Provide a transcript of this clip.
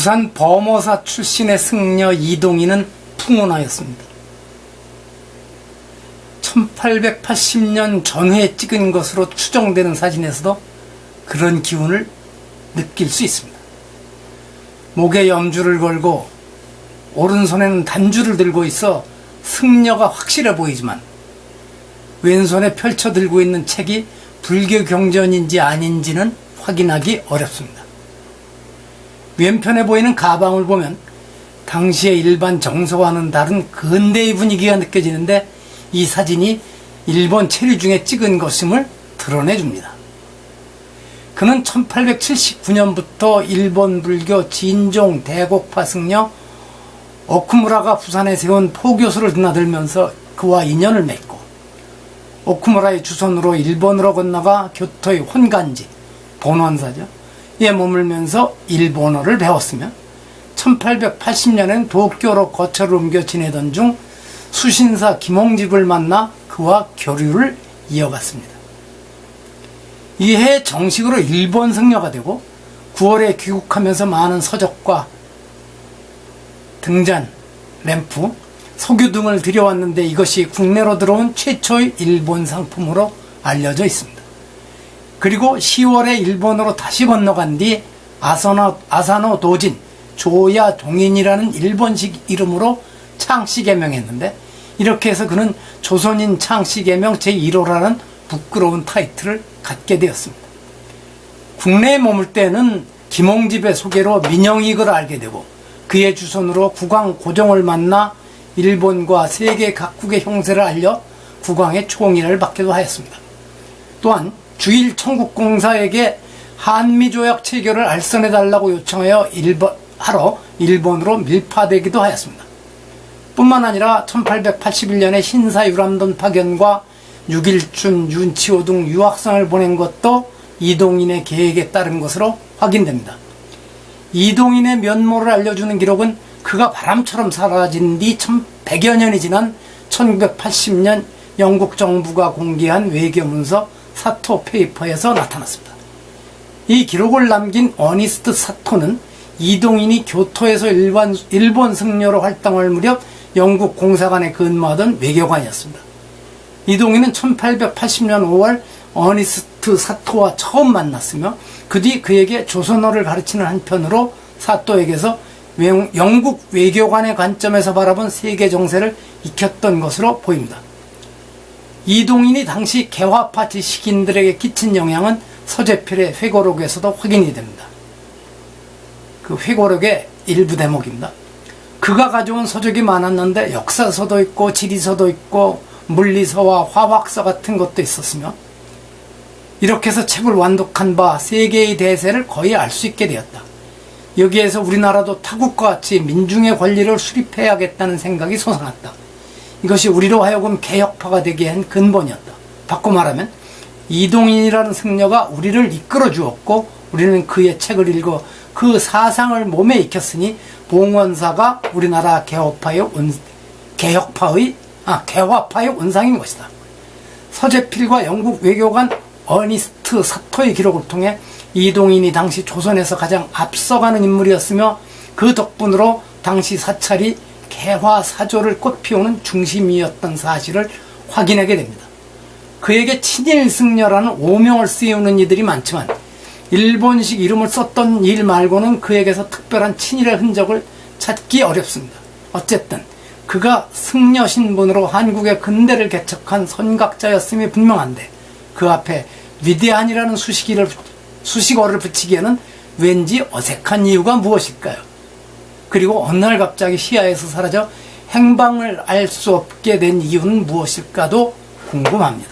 부산 범어사 출신의 승려 이동희는 풍운하였습니다. 1880년 전후에 찍은 것으로 추정되는 사진에서도 그런 기운을 느낄 수 있습니다. 목에 염주를 걸고 오른손에는 단주를 들고 있어 승려가 확실해 보이지만 왼손에 펼쳐 들고 있는 책이 불교 경전인지 아닌지는 확인하기 어렵습니다. 왼편에 보이는 가방을 보면 당시의 일반 정서와는 다른 근대의 분위기가 느껴지는데 이 사진이 일본 체류 중에 찍은 것임을 드러내줍니다. 그는 1879년부터 일본 불교 진종 대곡파 승려 오쿠무라가 부산에 세운 포교소를 드나들면서 그와 인연을 맺고 오쿠무라의 주선으로 일본으로 건너가 교토의 혼간지 본원사죠. 에 머물면서 일본어를 배웠으며 1880년엔 도쿄로 거처를 옮겨 지내던 중 수신사 김홍집을 만나 그와 교류를 이어갔습니다. 이해 정식으로 일본 승려가 되고 9월에 귀국하면서 많은 서적과 등잔, 램프, 석유 등을 들여왔는데 이것이 국내로 들어온 최초의 일본 상품으로 알려져 있습니다. 그리고 10월에 일본으로 다시 건너간 뒤 아사노 도진 조야 동인이라는 일본식 이름으로 창씨 개명했는데 이렇게 해서 그는 조선인 창씨 개명 제1호라는 부끄러운 타이틀을 갖게 되었습니다. 국내에 머물 때는 김홍집의 소개로 민영익을 알게 되고 그의 주선으로 국왕 고종을 만나 일본과 세계 각국의 형세를 알려 국왕의 총의를 받기도 하였습니다. 또한 주일 청국공사에게 한미조약 체결을 알선해달라고 요청하여 일본으로 밀파되기도 하였습니다. 뿐만 아니라 1881년에 신사유람돈 파견과 6일춘, 윤치호 등 유학생을 보낸 것도 이동인의 계획에 따른 것으로 확인됩니다. 이동인의 면모를 알려주는 기록은 그가 바람처럼 사라진 뒤 1100여 년이 지난 1980년 영국 정부가 공개한 외교문서 사토 페이퍼에서 나타났습니다. 이 기록을 남긴 어니스트 사토는 이동인이 교토에서 일본 승려로 활동할 무렵 영국 공사관에 근무하던 외교관이었습니다. 이동인은 1880년 5월 어니스트 사토와 처음 만났으며 그 뒤 그에게 조선어를 가르치는 한편으로 사토에게서 영국 외교관의 관점에서 바라본 세계 정세를 익혔던 것으로 보입니다. 이동인이 당시 개화파 지식인들에게 끼친 영향은 서재필의 회고록에서도 확인이 됩니다. 그 회고록의 일부 대목입니다. 그가 가져온 서적이 많았는데 역사서도 있고 지리서도 있고 물리서와 화학서 같은 것도 있었으며 이렇게 해서 책을 완독한 바 세계의 대세를 거의 알 수 있게 되었다. 여기에서 우리나라도 타국과 같이 민중의 권리를 수립해야겠다는 생각이 솟아났다. 이것이 우리로 하여금 개혁파가 되게 한 근본이었다. 바꿔 말하면 이동인이라는 승려가 우리를 이끌어 주었고 우리는 그의 책을 읽어 그 사상을 몸에 익혔으니 봉원사가 우리나라 개화파의 원상인 것이다. 서재필과 영국 외교관 어니스트 사토의 기록을 통해 이동인이 당시 조선에서 가장 앞서가는 인물이었으며 그 덕분으로 당시 사찰이 개화사조를 꽃피우는 중심이었던 사실을 확인하게 됩니다. 그에게 친일승려라는 오명을 씌우는 이들이 많지만 일본식 이름을 썼던 일 말고는 그에게서 특별한 친일의 흔적을 찾기 어렵습니다. 어쨌든 그가 승려 신분으로 한국의 근대를 개척한 선각자였음이 분명한데 그 앞에 위대한이라는 수식어를 붙이기에는 왠지 어색한 이유가 무엇일까요? 그리고 어느 날 갑자기 시야에서 사라져 행방을 알 수 없게 된 이유는 무엇일까도 궁금합니다.